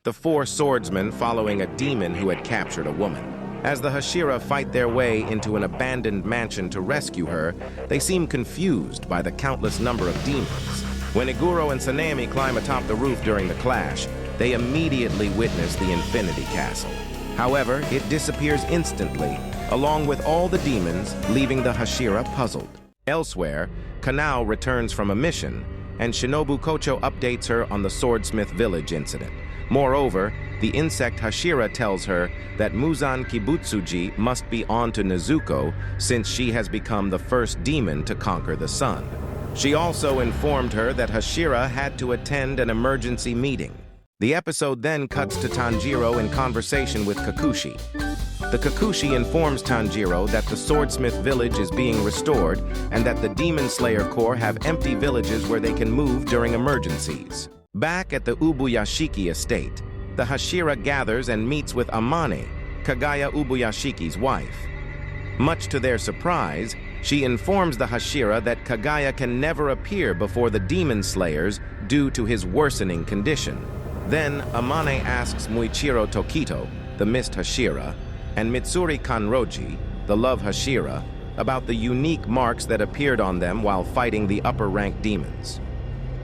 the four swordsmen following a demon who had captured a woman. As the Hashira fight their way into an abandoned mansion to rescue her, they seem confused by the countless number of demons. When Iguro and Sanemi climb atop the roof during the clash, they immediately witness the Infinity Castle. However, it disappears instantly, along with all the demons, leaving the Hashira puzzled. Elsewhere, Kanao returns from a mission, and Shinobu Kocho updates her on the Swordsmith Village incident. Moreover, the insect Hashira tells her that Muzan Kibutsuji must be on to Nezuko since she has become the first demon to conquer the sun. She also informed her that Hashira had to attend an emergency meeting. The episode then cuts to Tanjiro in conversation with Kikuchi. The Kikuchi informs Tanjiro that the Swordsmith Village is being restored and that the Demon Slayer Corps have empty villages where they can move during emergencies. Back at the Ubuyashiki estate, the Hashira gathers and meets with Amane, Kagaya Ubuyashiki's wife. Much to their surprise, she informs the Hashira that Kagaya can never appear before the Demon Slayers due to his worsening condition. Then Amane asks Muichiro Tokito, the Mist Hashira, and Mitsuri Kanroji, the Love Hashira, about the unique marks that appeared on them while fighting the upper-ranked demons.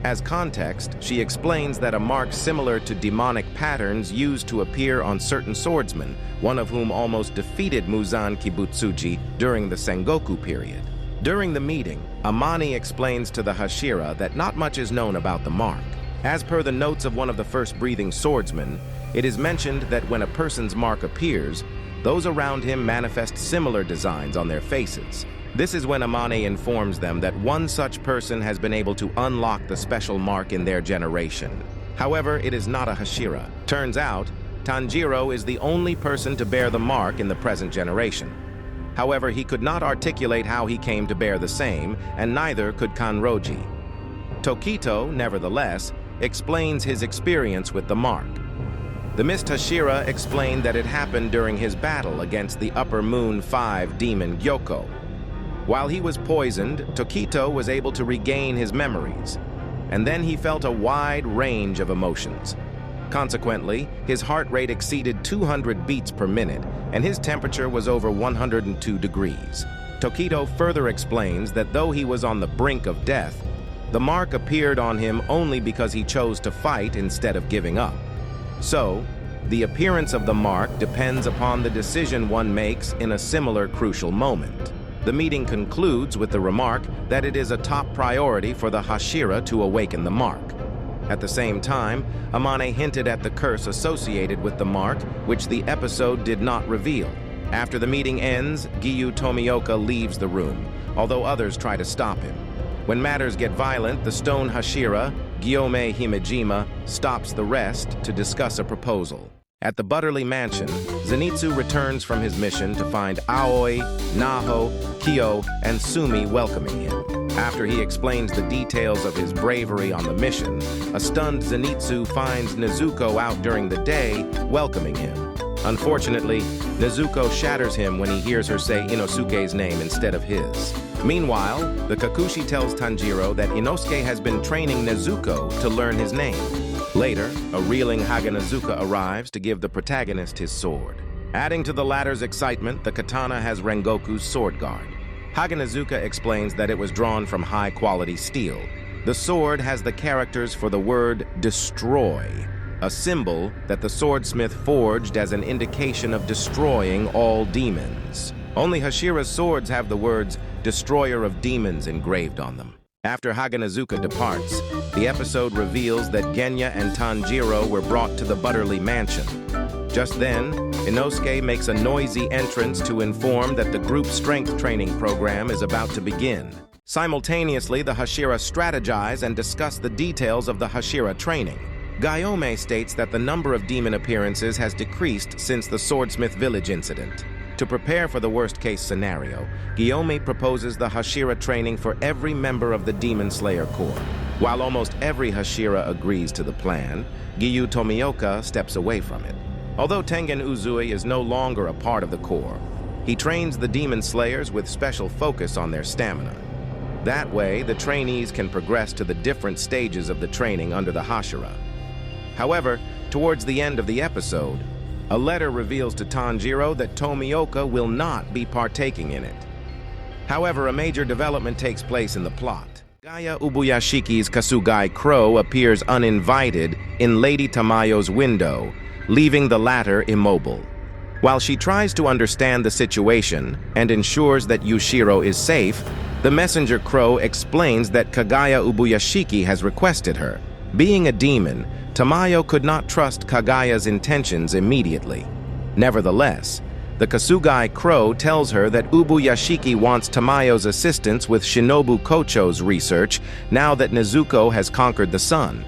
As context, she explains that a mark similar to demonic patterns used to appear on certain swordsmen, one of whom almost defeated Muzan Kibutsuji during the Sengoku period. During the meeting, Amani explains to the Hashira that not much is known about the mark. As per the notes of one of the first breathing swordsmen, it is mentioned that when a person's mark appears, those around him manifest similar designs on their faces. This is when Amane informs them that one such person has been able to unlock the special mark in their generation. However, it is not a Hashira. Turns out, Tanjiro is the only person to bear the mark in the present generation. However, he could not articulate how he came to bear the same, and neither could Kanroji. Tokito, nevertheless, explains his experience with the mark. The Mist Hashira explained that it happened during his battle against the Upper Moon 5 demon Gyoko. While he was poisoned, Tokito was able to regain his memories, and then he felt a wide range of emotions. Consequently, his heart rate exceeded 200 beats per minute, and his temperature was over 102 degrees. Tokito further explains that though he was on the brink of death, the mark appeared on him only because he chose to fight instead of giving up. So, the appearance of the mark depends upon the decision one makes in a similar crucial moment. The meeting concludes with the remark that it is a top priority for the Hashira to awaken the mark. At the same time, Amane hinted at the curse associated with the mark, which the episode did not reveal. After the meeting ends, Giyu Tomioka leaves the room, although others try to stop him. When matters get violent, the stone Hashira, Gyomei Himejima, stops the rest to discuss a proposal. At the Butterly Mansion, Zenitsu returns from his mission to find Aoi, Naho, Kyo, and Sumi welcoming him. After he explains the details of his bravery on the mission, a stunned Zenitsu finds Nezuko out during the day, welcoming him. Unfortunately, Nezuko shatters him when he hears her say Inosuke's name instead of his. Meanwhile, the Kikuchi tells Tanjiro that Inosuke has been training Nezuko to learn his name. Later, a reeling Haganazuka arrives to give the protagonist his sword. Adding to the latter's excitement, the katana has Rengoku's sword guard. Haganazuka explains that it was drawn from high-quality steel. The sword has the characters for the word destroy, a symbol that the swordsmith forged as an indication of destroying all demons. Only Hashira's swords have the words destroyer of demons engraved on them. After Haganazuka departs, the episode reveals that Genya and Tanjiro were brought to the Butterly Mansion. Just then, Inosuke makes a noisy entrance to inform that the group strength training program is about to begin. Simultaneously, the Hashira strategize and discuss the details of the Hashira training. Gyomei states that the number of demon appearances has decreased since the Swordsmith Village incident. To prepare for the worst-case scenario, Gyomei proposes the Hashira training for every member of the Demon Slayer Corps. While almost every Hashira agrees to the plan, Giyu Tomioka steps away from it. Although Tengen Uzui is no longer a part of the Corps, he trains the Demon Slayers with special focus on their stamina. That way, the trainees can progress to the different stages of the training under the Hashira. However, Towards the end of the episode, a letter reveals to Tanjiro that Tomioka will not be partaking in it. However, a major development takes place in the plot. Kagaya Ubuyashiki's Kasugai Crow appears uninvited in Lady Tamayo's window, leaving the latter immobile. While she tries to understand the situation and ensures that Yushiro is safe, the messenger crow explains that Kagaya Ubuyashiki has requested her. Being a demon, Tamayo could not trust Kagaya's intentions immediately. Nevertheless, the Kasugai Crow tells her that Ubuyashiki wants Tamayo's assistance with Shinobu Kocho's research now that Nezuko has conquered the sun.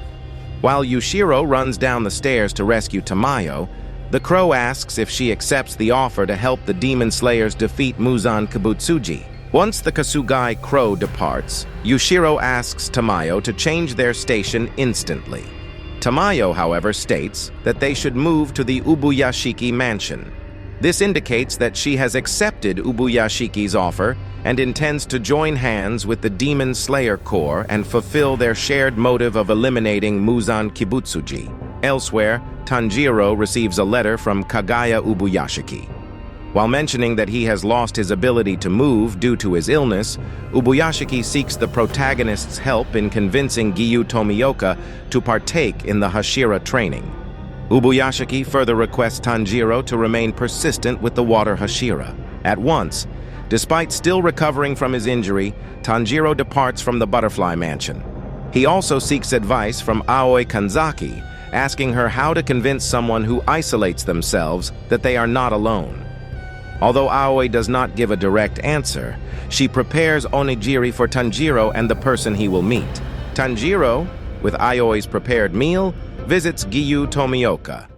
While Yushiro runs down the stairs to rescue Tamayo, the crow asks if she accepts the offer to help the demon slayers defeat Muzan Kibutsuji. Once the Kasugai Crow departs, Yushiro asks Tamayo to change their station instantly. Tamayo, however, states that they should move to the Ubuyashiki mansion. This indicates that she has accepted Ubuyashiki's offer and intends to join hands with the Demon Slayer Corps and fulfill their shared motive of eliminating Muzan Kibutsuji. Elsewhere, Tanjiro receives a letter from Kagaya Ubuyashiki. While mentioning that he has lost his ability to move due to his illness, Ubuyashiki seeks the protagonist's help in convincing Giyu Tomioka to partake in the Hashira training. Ubuyashiki further requests Tanjiro to remain persistent with the water Hashira. At once, despite still recovering from his injury, Tanjiro departs from the butterfly mansion. He also seeks advice from Aoi Kanzaki, asking her how to convince someone who isolates themselves that they are not alone. Although Aoi does not give a direct answer, she prepares onigiri for Tanjiro and the person he will meet. Tanjiro, with Aoi's prepared meal, visits Giyu Tomioka.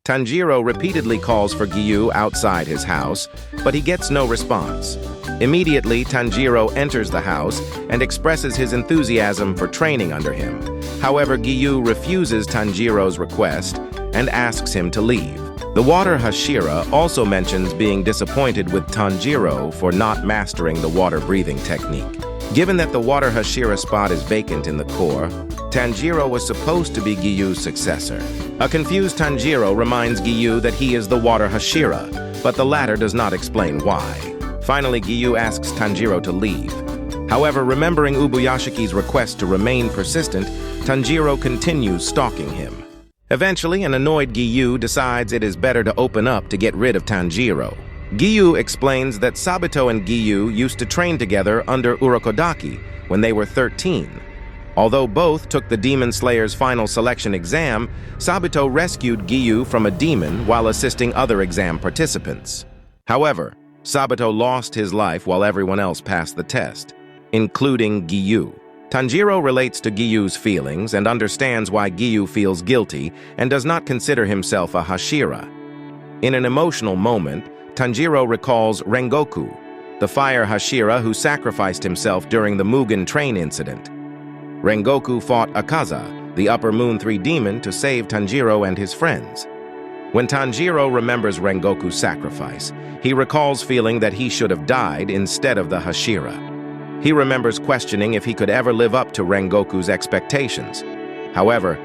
Tanjiro repeatedly calls for Giyu outside his house, but he gets no response. Immediately, Tanjiro enters the house and expresses his enthusiasm for training under him. However, Giyu refuses Tanjiro's request and asks him to leave. The water Hashira also mentions being disappointed with Tanjiro for not mastering the water-breathing technique. Given that the water Hashira spot is vacant in the Corps, Tanjiro was supposed to be Giyu's successor. A confused Tanjiro reminds Giyu that he is the water Hashira, but the latter does not explain why. Finally, Giyu asks Tanjiro to leave. However, remembering Ubuyashiki's request to remain persistent, Tanjiro continues stalking him. Eventually, an annoyed Giyu decides it is better to open up to get rid of Tanjiro. Giyu explains that Sabito and Giyu used to train together under Urokodaki when they were 13. Although both took the Demon Slayer's final selection exam, Sabito rescued Giyu from a demon while assisting other exam participants. However, Sabito lost his life while everyone else passed the test, including Giyu. Tanjiro relates to Giyu's feelings and understands why Giyu feels guilty and does not consider himself a Hashira. In an emotional moment, Tanjiro recalls Rengoku, the fire Hashira who sacrificed himself during the Mugen train incident. Rengoku fought Akaza, the Upper Moon 3 demon, to save Tanjiro and his friends. When Tanjiro remembers Rengoku's sacrifice, he recalls feeling that he should have died instead of the Hashira. He remembers questioning if he could ever live up to Rengoku's expectations. However,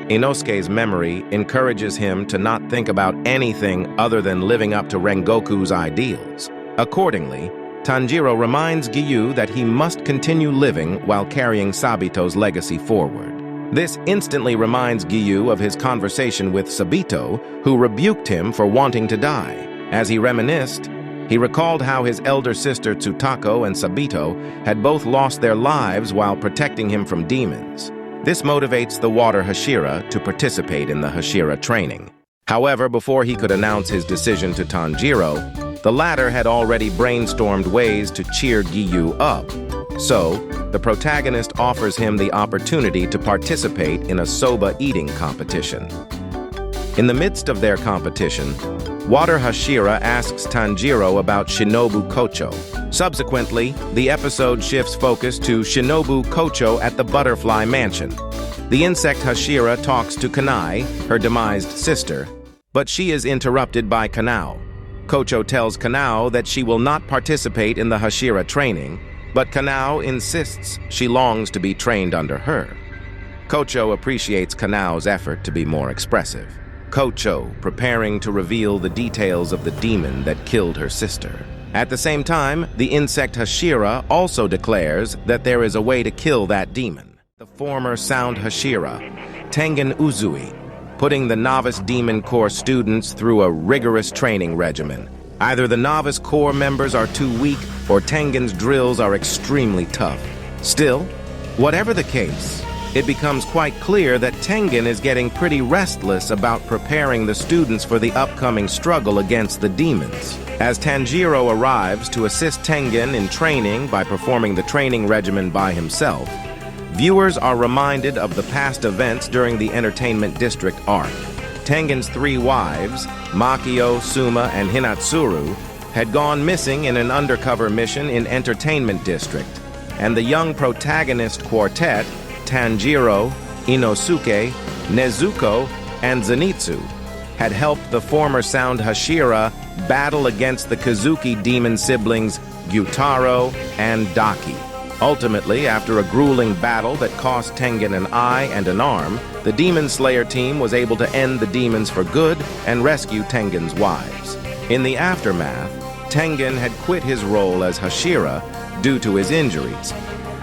Inosuke's memory encourages him to not think about anything other than living up to Rengoku's ideals. Accordingly, Tanjiro reminds Giyu that he must continue living while carrying Sabito's legacy forward. This instantly reminds Giyu of his conversation with Sabito, who rebuked him for wanting to die. As he reminisced, he recalled how his elder sister Tsutako and Sabito had both lost their lives while protecting him from demons. This motivates the water Hashira to participate in the Hashira training. However, before he could announce his decision to Tanjiro, the latter had already brainstormed ways to cheer Giyu up. So, the protagonist offers him the opportunity to participate in a soba eating competition. In the midst of their competition, Water Hashira asks Tanjiro about Shinobu Kocho. Subsequently, the episode shifts focus to Shinobu Kocho at the Butterfly Mansion. The insect Hashira talks to Kanai, her demised sister, but she is interrupted by Kanao. Kocho tells Kanao that she will not participate in the Hashira training, but Kanao insists she longs to be trained under her. Kocho appreciates Kanao's effort to be more expressive. Kocho preparing to reveal the details of the demon that killed her sister. At the same time, the insect Hashira also declares that there is a way to kill that demon. The former Sound Hashira, Tengen Uzui, putting the Novice Demon Corps students through a rigorous training regimen. Either the Novice Corps members are too weak or Tengen's drills are extremely tough. Still, whatever the case, it becomes quite clear that Tengen is getting pretty restless about preparing the students for the upcoming struggle against the demons. As Tanjiro arrives to assist Tengen in training by performing the training regimen by himself, viewers are reminded of the past events during the Entertainment District arc. Tengen's three wives, Makio, Suma, and Hinatsuru, had gone missing in an undercover mission in Entertainment District, and the young protagonist quartet, Tanjiro, Inosuke, Nezuko, and Zenitsu, had helped the former Sound Hashira battle against the Kazuki demon siblings Gyutaro and Daki. Ultimately, after a grueling battle that cost Tengen an eye and an arm, the Demon Slayer team was able to end the demons for good and rescue Tengen's wives. In the aftermath, Tengen had quit his role as Hashira due to his injuries,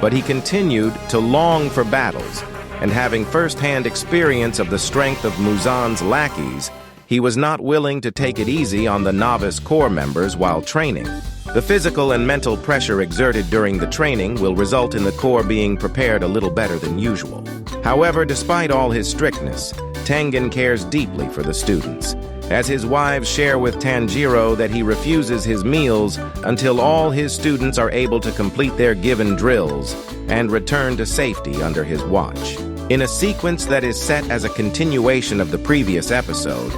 but he continued to long for battles, and having first-hand experience of the strength of Muzan's lackeys, he was not willing to take it easy on the Novice Corps members while training. The physical and mental pressure exerted during the training will result in the Corps being prepared a little better than usual. However, despite all his strictness, Tengen cares deeply for the students, as his wives share with Tanjiro that he refuses his meals until all his students are able to complete their given drills and return to safety under his watch. In a sequence that is set as a continuation of the previous episode,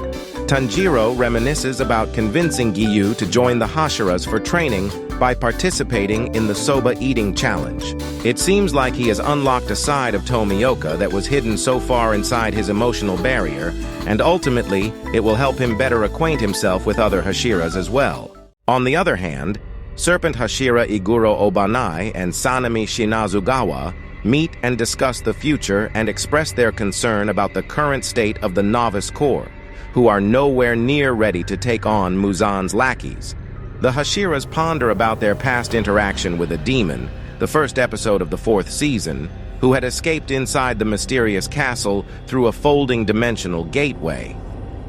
Tanjiro reminisces about convincing Giyu to join the Hashiras for training by participating in the soba eating challenge. It seems like he has unlocked a side of Tomioka that was hidden so far inside his emotional barrier, and ultimately, it will help him better acquaint himself with other Hashiras as well. On the other hand, Serpent Hashira Iguro Obanai and Sanemi Shinazugawa meet and discuss the future and express their concern about the current state of the Novice Corps, who are nowhere near ready to take on Muzan's lackeys. The Hashiras ponder about their past interaction with a demon, the first episode of the 4th season, who had escaped inside the mysterious castle through a folding dimensional gateway.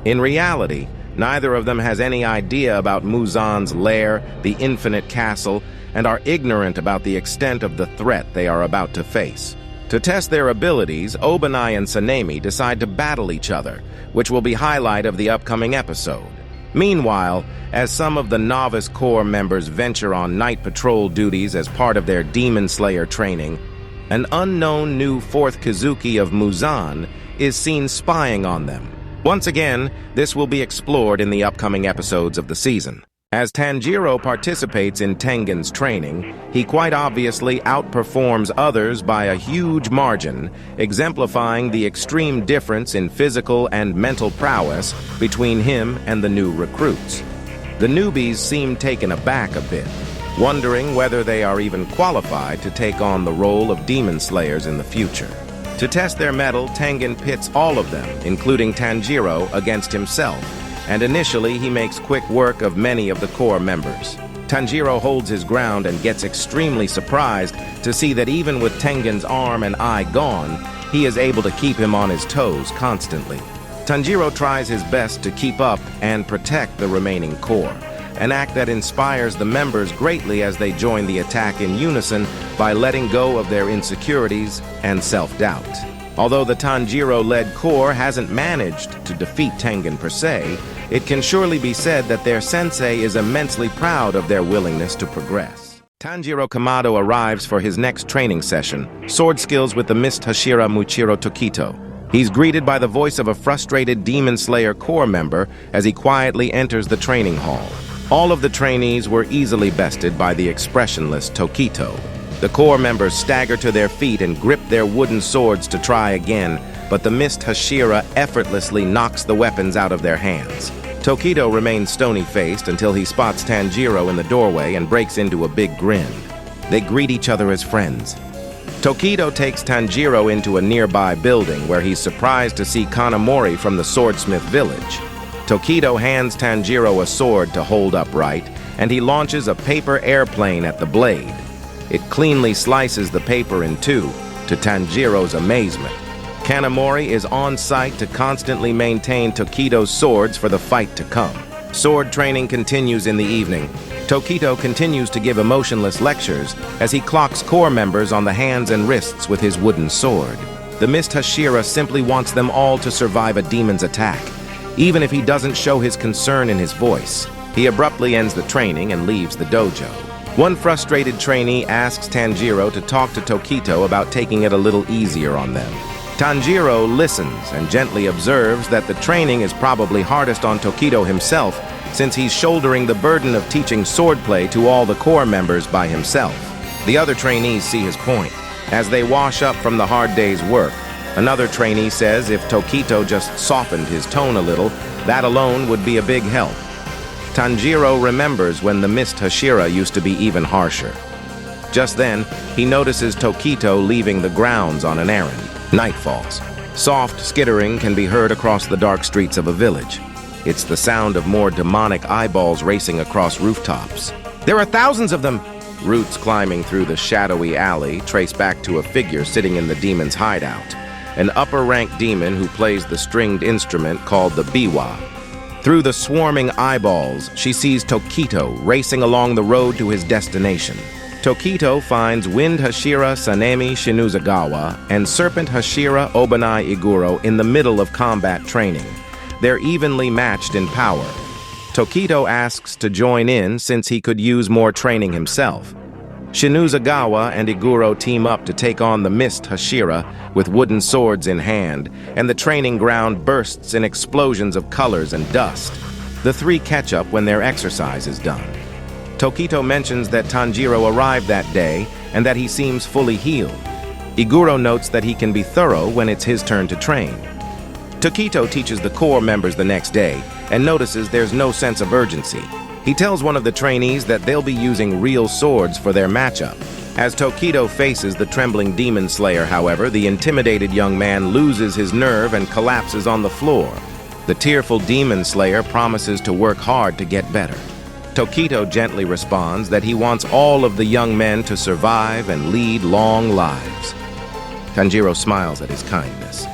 In reality, neither of them has any idea about Muzan's lair, the infinite castle, and are ignorant about the extent of the threat they are about to face. To test their abilities, Obanai and Sanemi decide to battle each other, which will be highlight of the upcoming episode. Meanwhile, as some of the Novice Corps members venture on night patrol duties as part of their Demon Slayer training, an unknown new 4th Kazuki of Muzan is seen spying on them. Once again, this will be explored in the upcoming episodes of the season. As Tanjiro participates in Tengen's training, he quite obviously outperforms others by a huge margin, exemplifying the extreme difference in physical and mental prowess between him and the new recruits. The newbies seem taken aback a bit, wondering whether they are even qualified to take on the role of Demon Slayers in the future. To test their mettle, Tengen pits all of them, including Tanjiro, against himself, and initially he makes quick work of many of the Corps members. Tanjiro holds his ground and gets extremely surprised to see that even with Tengen's arm and eye gone, he is able to keep him on his toes constantly. Tanjiro tries his best to keep up and protect the remaining Corps, an act that inspires the members greatly as they join the attack in unison by letting go of their insecurities and self-doubt. Although the Tanjiro-led Corps hasn't managed to defeat Tengen per se, it can surely be said that their sensei is immensely proud of their willingness to progress. Tanjiro Kamado arrives for his next training session, sword skills with the Mist Hashira Muichiro Tokito. He's greeted by the voice of a frustrated Demon Slayer Corps member as he quietly enters the training hall. All of the trainees were easily bested by the expressionless Tokito. The Corps members stagger to their feet and grip their wooden swords to try again, but the Mist Hashira effortlessly knocks the weapons out of their hands. Tokito remains stony-faced until he spots Tanjiro in the doorway and breaks into a big grin. They greet each other as friends. Tokido takes Tanjiro into a nearby building where he's surprised to see Kanamori from the swordsmith village. Tokido hands Tanjiro a sword to hold upright, and he launches a paper airplane at the blade. It cleanly slices the paper in two, to Tanjiro's amazement. Kanamori is on site to constantly maintain Tokido's swords for the fight to come. Sword training continues in the evening. Tokido continues to give emotionless lectures as he clocks corps members on the hands and wrists with his wooden sword. The Mist Hashira simply wants them all to survive a demon's attack, even if he doesn't show his concern in his voice. He abruptly ends the training and leaves the dojo. One frustrated trainee asks Tanjiro to talk to Tokido about taking it a little easier on them. Tanjiro listens and gently observes that the training is probably hardest on Tokido himself, since he's shouldering the burden of teaching swordplay to all the corps members by himself. The other trainees see his point. As they wash up from the hard day's work, another trainee says if Tokido just softened his tone a little, that alone would be a big help. Tanjiro remembers when the Mist Hashira used to be even harsher. Just then, he notices Tokido leaving the grounds on an errand. Night falls. Soft skittering can be heard across the dark streets of a village. It's the sound of more demonic eyeballs racing across rooftops. There are thousands of them! Roots climbing through the shadowy alley trace back to a figure sitting in the demon's hideout, an upper-ranked demon who plays the stringed instrument called the biwa. Through the swarming eyeballs, she sees Tokido racing along the road to his destination. Tokido finds Wind Hashira Sanemi Shinuzagawa and Serpent Hashira Obanai Iguro in the middle of combat training. They're evenly matched in power. Tokido asks to join in since he could use more training himself. Shinuzagawa and Iguro team up to take on the Mist Hashira with wooden swords in hand, and the training ground bursts in explosions of colors and dust. The three catch up when their exercise is done. Tokido mentions that Tanjiro arrived that day and that he seems fully healed. Iguro notes that he can be thorough when it's his turn to train. Tokido teaches the corps members the next day and notices there's no sense of urgency. He tells one of the trainees that they'll be using real swords for their matchup. As Tokido faces the trembling demon slayer, however, the intimidated young man loses his nerve and collapses on the floor. The tearful demon slayer promises to work hard to get better. Tokido gently responds that he wants all of the young men to survive and lead long lives. Tanjiro smiles at his kindness.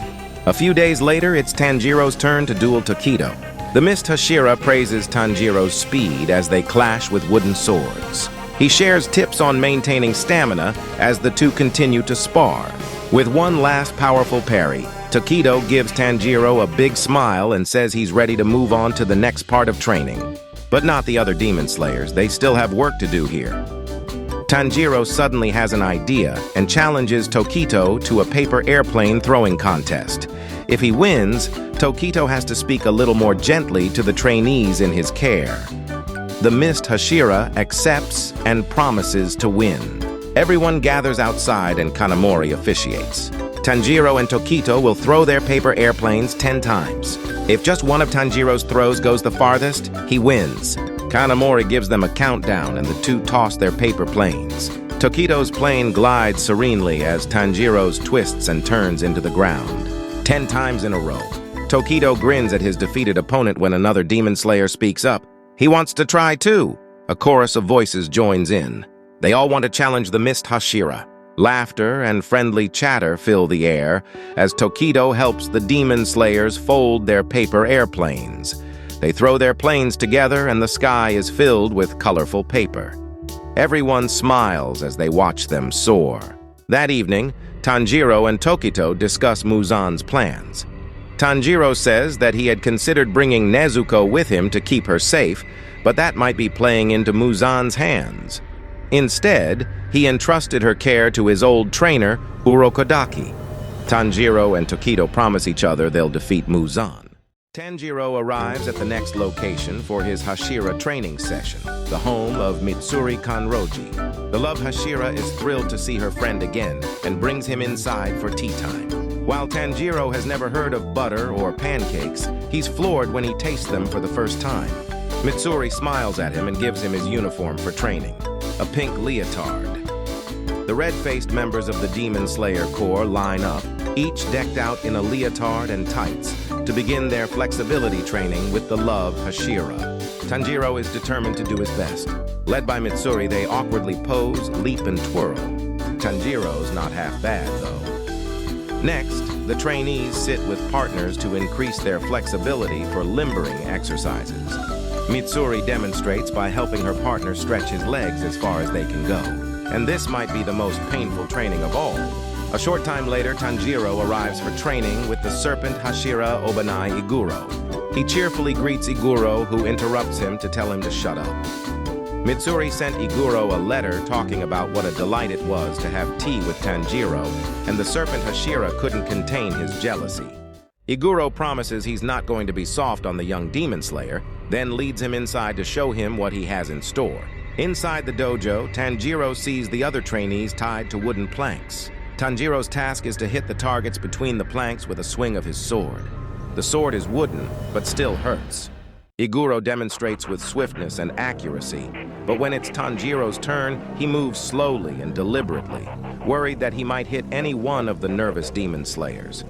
A few days later, it's Tanjiro's turn to duel Tokido. The Mist Hashira praises Tanjiro's speed as they clash with wooden swords. He shares tips on maintaining stamina as the two continue to spar. With one last powerful parry, Tokido gives Tanjiro a big smile and says he's ready to move on to the next part of training. But not the other demon slayers, they still have work to do here. Tanjiro suddenly has an idea and challenges Tokido to a paper airplane throwing contest. If he wins, Tokido has to speak a little more gently to the trainees in his care. The Mist Hashira accepts and promises to win. Everyone gathers outside and Kanamori officiates. Tanjiro and Tokido will throw their paper airplanes 10 times. If just one of Tanjiro's throws goes the farthest, he wins. Kanamori gives them a countdown and the two toss their paper planes. Tokido's plane glides serenely as Tanjiro's twists and turns into the ground. 10 times in a row. Tokido grins at his defeated opponent when another demon slayer speaks up. He wants to try too. A chorus of voices joins in. They all want to challenge the Mist Hashira. Laughter and friendly chatter fill the air as Tokido helps the demon slayers fold their paper airplanes. They throw their planes together and the sky is filled with colorful paper. Everyone smiles as they watch them soar. That evening, Tanjiro and Tokido discuss Muzan's plans. Tanjiro says that he had considered bringing Nezuko with him to keep her safe, but that might be playing into Muzan's hands. Instead, he entrusted her care to his old trainer, Urokodaki. Tanjiro and Tokido promise each other they'll defeat Muzan. Tanjiro arrives at the next location for his Hashira training session, the home of Mitsuri Kanroji. The love Hashira is thrilled to see her friend again and brings him inside for tea time. While Tanjiro has never heard of butter or pancakes, he's floored when he tastes them for the first time. Mitsuri smiles at him and gives him his uniform for training, a pink leotard. The red-faced members of the Demon Slayer Corps line up, each decked out in a leotard and tights, to begin their flexibility training with the love Hashira. Tanjiro is determined to do his best. Led by Mitsuri, they awkwardly pose, leap, and twirl. Tanjiro's not half bad, though. Next, the trainees sit with partners to increase their flexibility for limbering exercises. Mitsuri demonstrates by helping her partner stretch his legs as far as they can go. And this might be the most painful training of all. A short time later, Tanjiro arrives for training with the serpent Hashira Obanai Iguro. He cheerfully greets Iguro, who interrupts him to tell him to shut up. Mitsuri sent Iguro a letter talking about what a delight it was to have tea with Tanjiro, and the serpent Hashira couldn't contain his jealousy. Iguro promises he's not going to be soft on the young demon slayer, then leads him inside to show him what he has in store. Inside the dojo, Tanjiro sees the other trainees tied to wooden planks. Tanjiro's task is to hit the targets between the planks with a swing of his sword. The sword is wooden, but still hurts. Iguro demonstrates with swiftness and accuracy, but when it's Tanjiro's turn, he moves slowly and deliberately, worried that he might hit any one of the nervous demon slayers.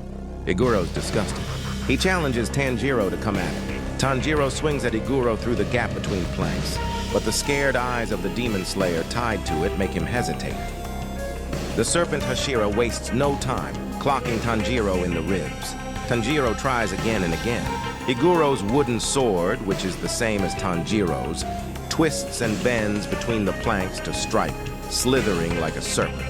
Iguro's disgusted. He challenges Tanjiro to come at him. Tanjiro swings at Iguro through the gap between planks, but the scared eyes of the demon slayer tied to it make him hesitate. The serpent Hashira wastes no time, clocking Tanjiro in the ribs. Tanjiro tries again and again. Iguro's wooden sword, which is the same as Tanjiro's, twists and bends between the planks to strike, slithering like a serpent.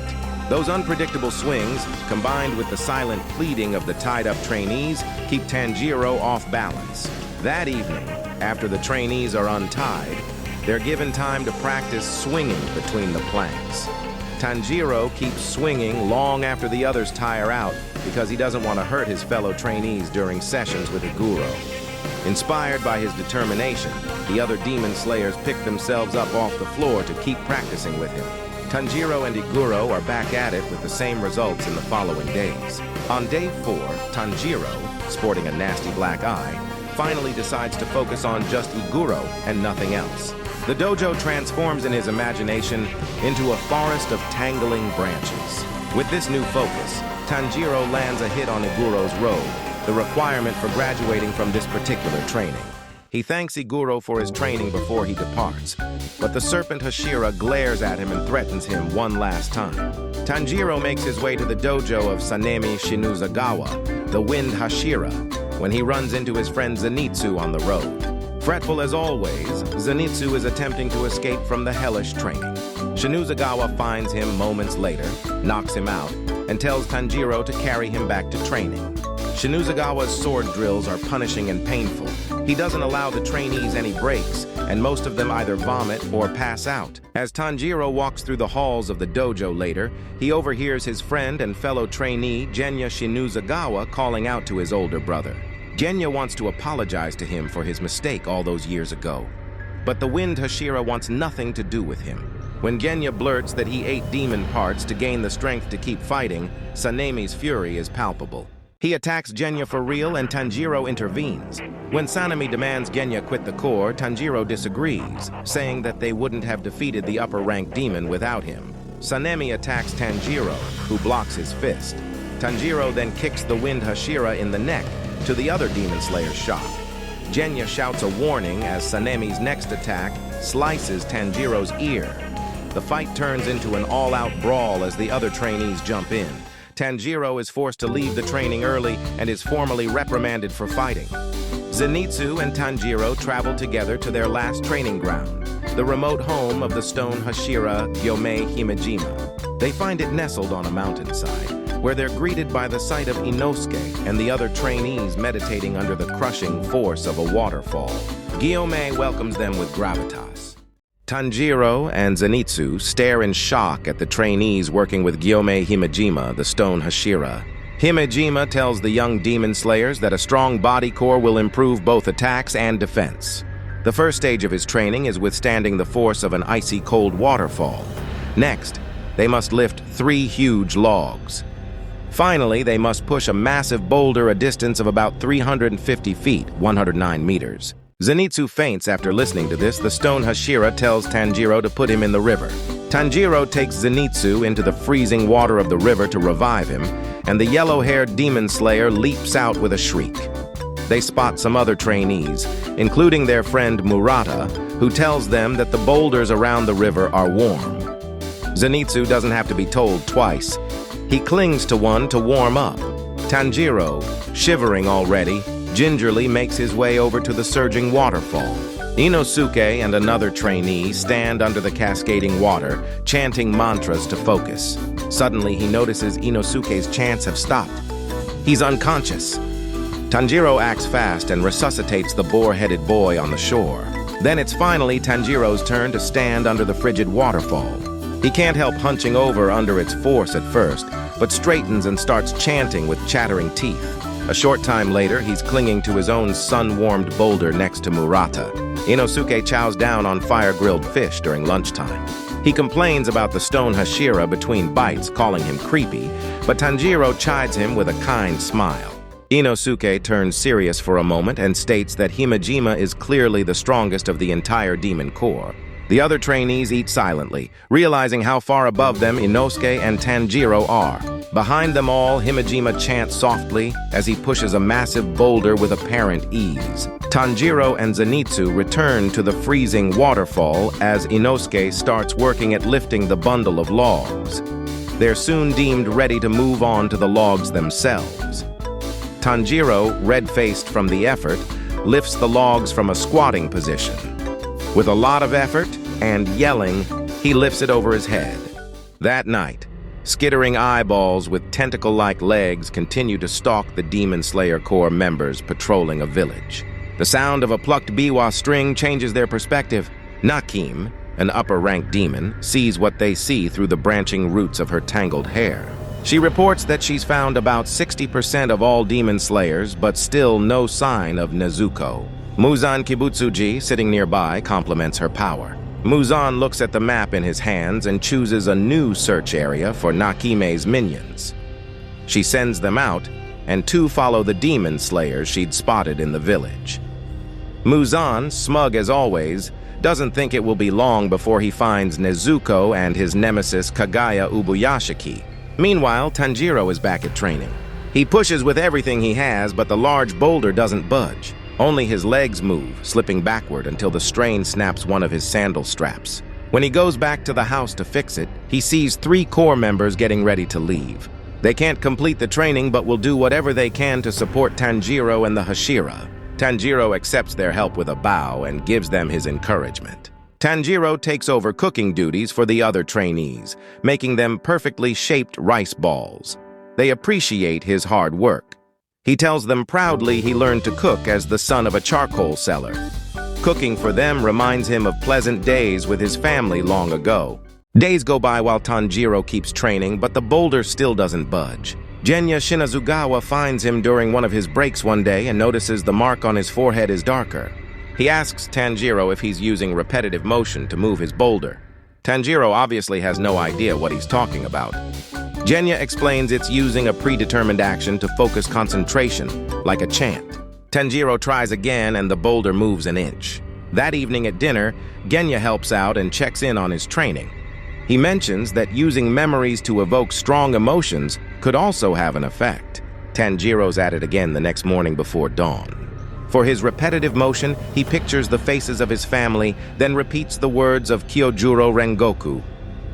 Those unpredictable swings, combined with the silent pleading of the tied-up trainees, keep Tanjiro off balance. That evening, after the trainees are untied, they're given time to practice swinging between the planks. Tanjiro keeps swinging long after the others tire out because he doesn't want to hurt his fellow trainees during sessions with Iguro. Inspired by his determination, the other demon slayers pick themselves up off the floor to keep practicing with him. Tanjiro and Iguro are back at it with the same results in the following days. On day 4, Tanjiro, sporting a nasty black eye, finally decides to focus on just Iguro and nothing else. The dojo transforms in his imagination into a forest of tangling branches. With this new focus, Tanjiro lands a hit on Iguro's robe, the requirement for graduating from this particular training. He thanks Iguro for his training before he departs, but the serpent Hashira glares at him and threatens him one last time. Tanjiro makes his way to the dojo of Sanemi Shinuzagawa, the Wind Hashira, when he runs into his friend Zenitsu on the road. Fretful as always, Zenitsu is attempting to escape from the hellish training. Shinuzagawa finds him moments later, knocks him out, and tells Tanjiro to carry him back to training. Shinuzagawa's sword drills are punishing and painful. He doesn't allow the trainees any breaks, and most of them either vomit or pass out. As Tanjiro walks through the halls of the dojo later, he overhears his friend and fellow trainee Genya Shinuzagawa calling out to his older brother. Genya wants to apologize to him for his mistake all those years ago. But the Wind Hashira wants nothing to do with him. When Genya blurts that he ate demon parts to gain the strength to keep fighting, Sanemi's fury is palpable. He attacks Genya for real and Tanjiro intervenes. When Sanemi demands Genya quit the Corps, Tanjiro disagrees, saying that they wouldn't have defeated the upper-ranked demon without him. Sanemi attacks Tanjiro, who blocks his fist. Tanjiro then kicks the Wind Hashira in the neck, to the other demon slayer's shock. Genya shouts a warning as Sanemi's next attack slices Tanjiro's ear. The fight turns into an all-out brawl as the other trainees jump in. Tanjiro is forced to leave the training early and is formally reprimanded for fighting. Zenitsu and Tanjiro travel together to their last training ground, the remote home of the stone Hashira Gyomei Himejima. They find it nestled on a mountainside, where they're greeted by the sight of Inosuke and the other trainees meditating under the crushing force of a waterfall. Gyomei welcomes them with gravitas. Tanjiro and Zenitsu stare in shock at the trainees working with Gyomei Himejima, the stone Hashira. Himejima tells the young demon slayers that a strong body core will improve both attacks and defense. The first stage of his training is withstanding the force of an icy cold waterfall. Next, they must lift 3 huge logs. Finally, they must push a massive boulder a distance of about 350 feet, 109 meters. Zenitsu faints after listening to this. The stone Hashira tells Tanjiro to put him in the river. Tanjiro takes Zenitsu into the freezing water of the river to revive him, and the yellow-haired demon slayer leaps out with a shriek. They spot some other trainees, including their friend Murata, who tells them that the boulders around the river are warm. Zenitsu doesn't have to be told twice. He clings to one to warm up. Tanjiro, shivering already, gingerly makes his way over to the surging waterfall. Inosuke and another trainee stand under the cascading water, chanting mantras to focus. Suddenly, he notices Inosuke's chants have stopped. He's unconscious. Tanjiro acts fast and resuscitates the boar-headed boy on the shore. Then it's finally Tanjiro's turn to stand under the frigid waterfall. He can't help hunching over under its force at first, but straightens and starts chanting with chattering teeth. A short time later, he's clinging to his own sun-warmed boulder next to Murata. Inosuke chows down on fire-grilled fish during lunchtime. He complains about the stone Hashira between bites, calling him creepy, but Tanjiro chides him with a kind smile. Inosuke turns serious for a moment and states that Himejima is clearly the strongest of the entire demon corps. The other trainees eat silently, realizing how far above them Inosuke and Tanjiro are. Behind them all, Himejima chants softly as he pushes a massive boulder with apparent ease. Tanjiro and Zenitsu return to the freezing waterfall as Inosuke starts working at lifting the bundle of logs. They're soon deemed ready to move on to the logs themselves. Tanjiro, red-faced from the effort, lifts the logs from a squatting position. With a lot of effort and yelling, he lifts it over his head. That night, skittering eyeballs with tentacle-like legs continue to stalk the Demon Slayer Corps members patrolling a village. The sound of a plucked biwa string changes their perspective. Nakim, an upper-ranked demon, sees what they see through the branching roots of her tangled hair. She reports that she's found about 60% of all demon slayers, but still no sign of Nezuko. Muzan Kibutsuji, sitting nearby, compliments her power. Muzan looks at the map in his hands and chooses a new search area for Nakime's minions. She sends them out, and two follow the demon slayers she'd spotted in the village. Muzan, smug as always, doesn't think it will be long before he finds Nezuko and his nemesis Kagaya Ubuyashiki. Meanwhile, Tanjiro is back at training. He pushes with everything he has, but the large boulder doesn't budge. Only his legs move, slipping backward until the strain snaps one of his sandal straps. When he goes back to the house to fix it, he sees 3 corps members getting ready to leave. They can't complete the training, but will do whatever they can to support Tanjiro and the Hashira. Tanjiro accepts their help with a bow and gives them his encouragement. Tanjiro takes over cooking duties for the other trainees, making them perfectly shaped rice balls. They appreciate his hard work. He tells them proudly he learned to cook as the son of a charcoal seller. Cooking for them reminds him of pleasant days with his family long ago. Days go by while Tanjiro keeps training, but the boulder still doesn't budge. Genya Shinazugawa finds him during one of his breaks one day and notices the mark on his forehead is darker. He asks Tanjiro if he's using repetitive motion to move his boulder. Tanjiro obviously has no idea what he's talking about. Genya explains it's using a predetermined action to focus concentration, like a chant. Tanjiro tries again and the boulder moves an inch. That evening at dinner, Genya helps out and checks in on his training. He mentions that using memories to evoke strong emotions could also have an effect. Tanjiro's at it again the next morning before dawn. For his repetitive motion, he pictures the faces of his family, then repeats the words of Kyojuro Rengoku.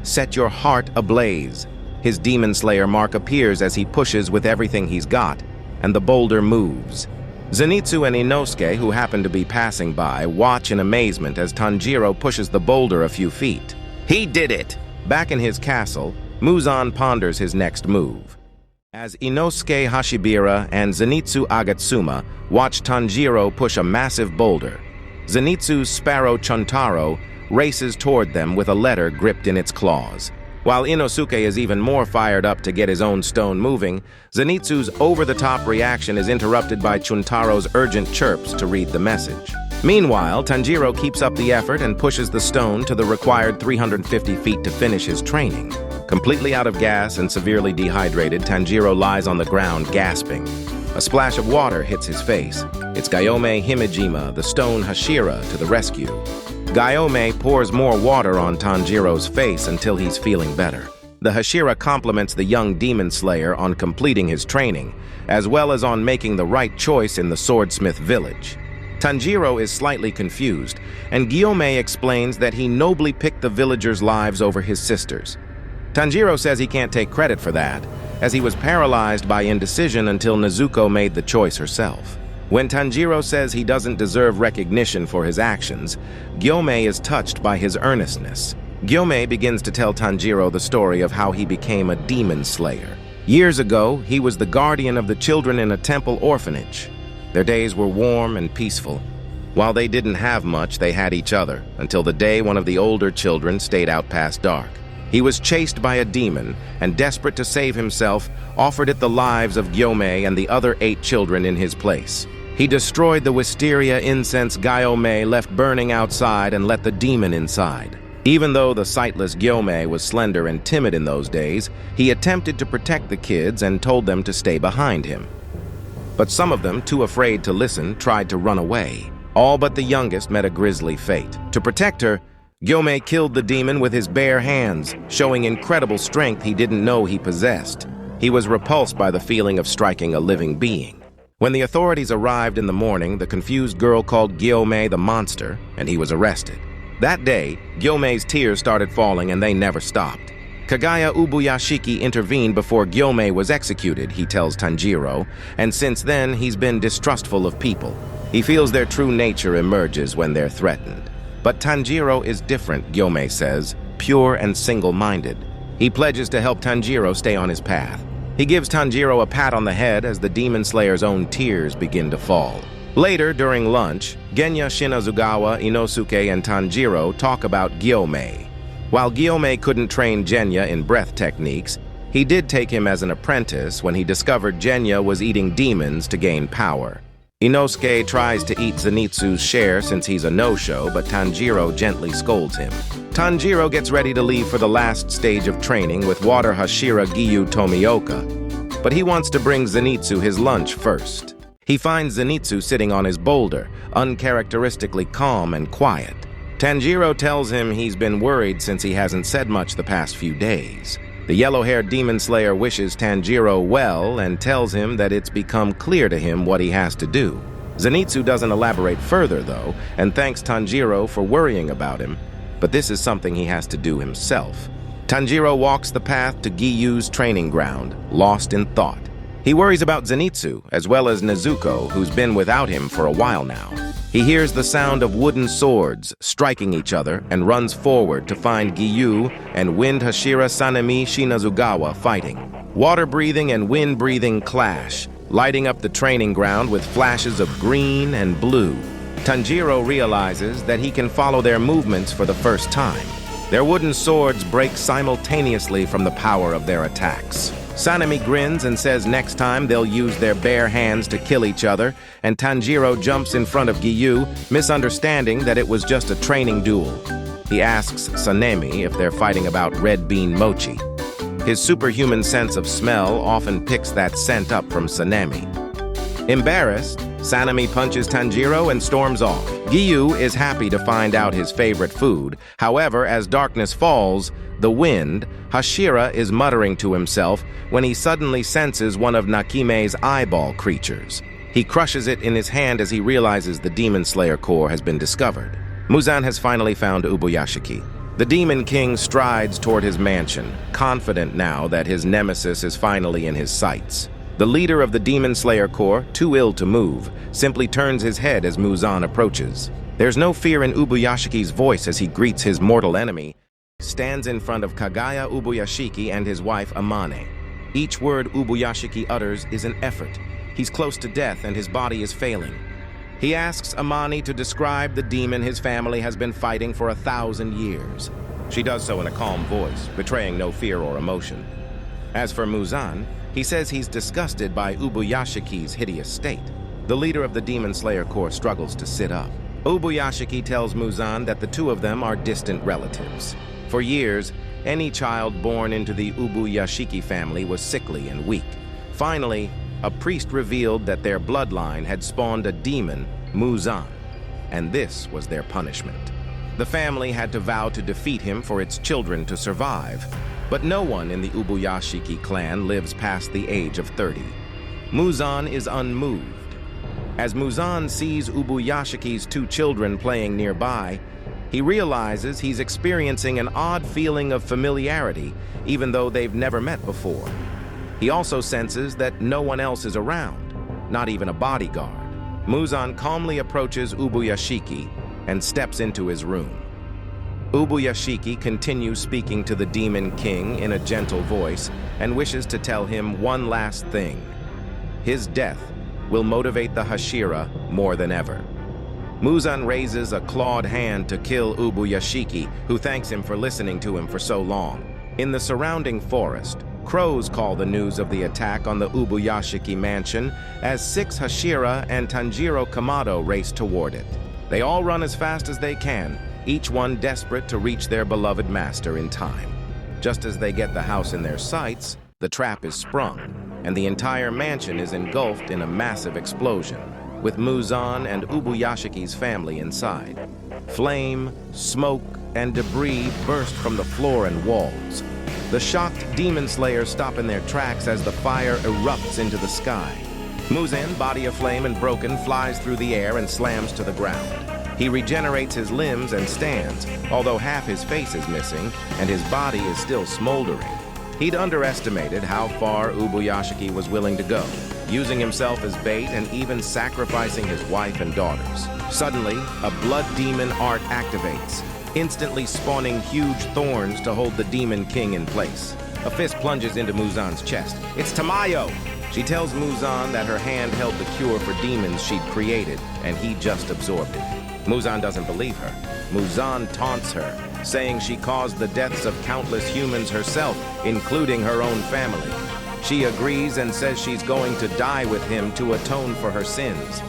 Set your heart ablaze. His demon slayer mark appears as he pushes with everything he's got, and the boulder moves. Zenitsu and Inosuke, who happen to be passing by, watch in amazement as Tanjiro pushes the boulder a few feet. He did it! Back in his castle, Muzan ponders his next move. As Inosuke Hashibira and Zenitsu Agatsuma watch Tanjiro push a massive boulder, Zenitsu's sparrow Chuntaro races toward them with a letter gripped in its claws. While Inosuke is even more fired up to get his own stone moving, Zenitsu's over-the-top reaction is interrupted by Chuntaro's urgent chirps to read the message. Meanwhile, Tanjiro keeps up the effort and pushes the stone to the required 350 feet to finish his training. Completely out of gas and severely dehydrated, Tanjiro lies on the ground, gasping. A splash of water hits his face. It's Gyomei Himejima, the stone Hashira, to the rescue. Gyomei pours more water on Tanjiro's face until he's feeling better. The Hashira compliments the young demon slayer on completing his training, as well as on making the right choice in the swordsmith village. Tanjiro is slightly confused, and Gyomei explains that he nobly picked the villagers' lives over his sister's. Tanjiro says he can't take credit for that, as he was paralyzed by indecision until Nezuko made the choice herself. When Tanjiro says he doesn't deserve recognition for his actions, Gyomei is touched by his earnestness. Gyomei begins to tell Tanjiro the story of how he became a demon slayer. Years ago, he was the guardian of the children in a temple orphanage. Their days were warm and peaceful. While they didn't have much, they had each other, until the day one of the older children stayed out past dark. He was chased by a demon, and desperate to save himself, offered it the lives of Gyomei and the other 8 children in his place. He destroyed the wisteria incense Gyomei left burning outside and let the demon inside. Even though the sightless Gyomei was slender and timid in those days, he attempted to protect the kids and told them to stay behind him. But some of them, too afraid to listen, tried to run away. All but the youngest met a grisly fate. To protect her, Gyomei killed the demon with his bare hands, showing incredible strength he didn't know he possessed. He was repulsed by the feeling of striking a living being. When the authorities arrived in the morning, the confused girl called Gyomei the monster, and he was arrested. That day, Gyomei's tears started falling and they never stopped. Kagaya Ubuyashiki intervened before Gyomei was executed, he tells Tanjiro, and since then he's been distrustful of people. He feels their true nature emerges when they're threatened. But Tanjiro is different, Gyomei says, pure and single-minded. He pledges to help Tanjiro stay on his path. He gives Tanjiro a pat on the head as the demon slayer's own tears begin to fall. Later, during lunch, Genya Shinazugawa, Inosuke, and Tanjiro talk about Gyomei. While Gyomei couldn't train Genya in breath techniques, he did take him as an apprentice when he discovered Genya was eating demons to gain power. Inosuke tries to eat Zenitsu's share since he's a no-show, but Tanjiro gently scolds him. Tanjiro gets ready to leave for the last stage of training with Water Hashira Giyu Tomioka, but he wants to bring Zenitsu his lunch first. He finds Zenitsu sitting on his boulder, uncharacteristically calm and quiet. Tanjiro tells him he's been worried since he hasn't said much the past few days. The yellow-haired demon slayer wishes Tanjiro well and tells him that it's become clear to him what he has to do. Zenitsu doesn't elaborate further, though, and thanks Tanjiro for worrying about him, but this is something he has to do himself. Tanjiro walks the path to Giyu's training ground, lost in thought. He worries about Zenitsu, as well as Nezuko, who's been without him for a while now. He hears the sound of wooden swords striking each other and runs forward to find Giyu and Wind Hashira Sanemi Shinazugawa fighting. Water-breathing and wind-breathing clash, lighting up the training ground with flashes of green and blue. Tanjiro realizes that he can follow their movements for the first time. Their wooden swords break simultaneously from the power of their attacks. Sanemi grins and says next time they'll use their bare hands to kill each other, and Tanjiro jumps in front of Giyu, misunderstanding that it was just a training duel. He asks Sanemi if they're fighting about red bean mochi. His superhuman sense of smell often picks that scent up from Sanemi. Embarrassed, Sanemi punches Tanjiro and storms off. Giyu is happy to find out his favorite food. However, as darkness falls, the wind, Hashira is muttering to himself when he suddenly senses one of Nakime's eyeball creatures. He crushes it in his hand as he realizes the Demon Slayer core has been discovered. Muzan has finally found Ubuyashiki. The Demon King strides toward his mansion, confident now that his nemesis is finally in his sights. The leader of the Demon Slayer Corps, too ill to move, simply turns his head as Muzan approaches. There's no fear in Ubuyashiki's voice as he greets his mortal enemy. He stands in front of Kagaya Ubuyashiki and his wife Amane. Each word Ubuyashiki utters is an effort. He's close to death and his body is failing. He asks Amane to describe the demon his family has been fighting for 1,000 years. She does so in a calm voice, betraying no fear or emotion. As for Muzan, he says he's disgusted by Ubuyashiki's hideous state. The leader of the Demon Slayer Corps struggles to sit up. Ubuyashiki tells Muzan that the two of them are distant relatives. For years, any child born into the Ubuyashiki family was sickly and weak. Finally, a priest revealed that their bloodline had spawned a demon, Muzan, and this was their punishment. The family had to vow to defeat him for its children to survive, but no one in the Ubuyashiki clan lives past the age of 30. Muzan is unmoved. As Muzan sees Ubuyashiki's 2 children playing nearby, he realizes he's experiencing an odd feeling of familiarity, even though they've never met before. He also senses that no one else is around, not even a bodyguard. Muzan calmly approaches Ubuyashiki and steps into his room. Ubuyashiki continues speaking to the Demon King in a gentle voice and wishes to tell him one last thing. His death will motivate the Hashira more than ever. Muzan raises a clawed hand to kill Ubuyashiki, who thanks him for listening to him for so long. In the surrounding forest, crows call the news of the attack on the Ubuyashiki mansion as 6 Hashira and Tanjiro Kamado race toward it. They all run as fast as they can, each one desperate to reach their beloved master in time. Just as they get the house in their sights, the trap is sprung, and the entire mansion is engulfed in a massive explosion, with Muzan and Ubuyashiki's family inside. Flame, smoke, and debris burst from the floor and walls. The shocked demon slayers stop in their tracks as the fire erupts into the sky. Muzan, body aflame and broken, flies through the air and slams to the ground. He regenerates his limbs and stands, although half his face is missing and his body is still smoldering. He'd underestimated how far Ubuyashiki was willing to go, using himself as bait and even sacrificing his wife and daughters. Suddenly, a blood demon art activates, instantly spawning huge thorns to hold the Demon King in place. A fist plunges into Muzan's chest. It's Tamayo! She tells Muzan that her hand held the cure for demons she'd created, and he just absorbed it. Muzan doesn't believe her. Muzan taunts her, saying she caused the deaths of countless humans herself, including her own family. She agrees and says she's going to die with him to atone for her sins.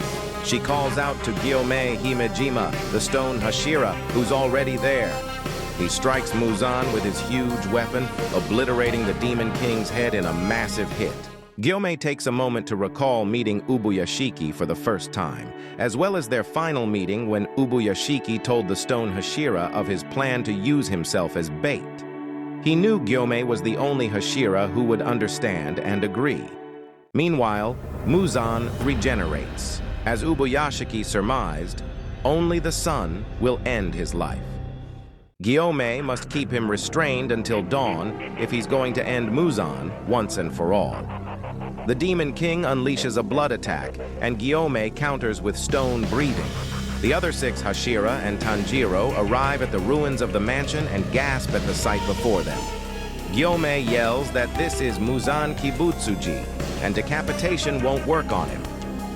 She calls out to Gyomei Himejima, the stone Hashira, who's already there. He strikes Muzan with his huge weapon, obliterating the Demon King's head in a massive hit. Gyomei takes a moment to recall meeting Ubuyashiki for the first time, as well as their final meeting when Ubuyashiki told the stone Hashira of his plan to use himself as bait. He knew Gyomei was the only Hashira who would understand and agree. Meanwhile, Muzan regenerates. As Ubuyashiki surmised, only the sun will end his life. Gyomei must keep him restrained until dawn if he's going to end Muzan once and for all. The Demon King unleashes a blood attack, and Gyomei counters with stone breathing. The other 6 Hashira and Tanjiro arrive at the ruins of the mansion and gasp at the sight before them. Gyomei yells that this is Muzan Kibutsuji, and decapitation won't work on him.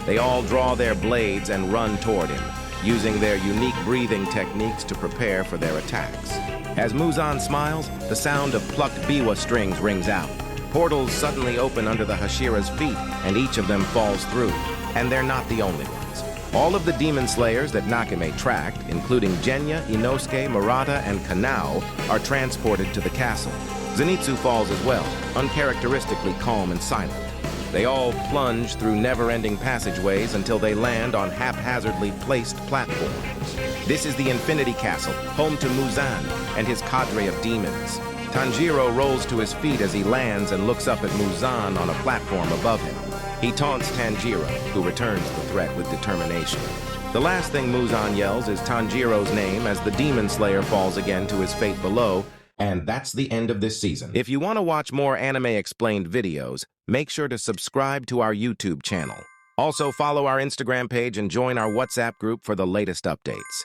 They all draw their blades and run toward him, using their unique breathing techniques to prepare for their attacks. As Muzan smiles, the sound of plucked biwa strings rings out. Portals suddenly open under the Hashira's feet, and each of them falls through. And they're not the only ones. All of the demon slayers that Nakame tracked, including Genya, Inosuke, Murata, and Kanao, are transported to the castle. Zenitsu falls as well, uncharacteristically calm and silent. They all plunge through never-ending passageways until they land on haphazardly placed platforms. This is the Infinity Castle, home to Muzan and his cadre of demons. Tanjiro rolls to his feet as he lands and looks up at Muzan on a platform above him. He taunts Tanjiro, who returns the threat with determination. The last thing Muzan yells is Tanjiro's name as the Demon Slayer falls again to his fate below, and that's the end of this season. If you want to watch more Anime Explained videos, make sure to subscribe to our YouTube channel. Also follow our Instagram page and join our WhatsApp group for the latest updates.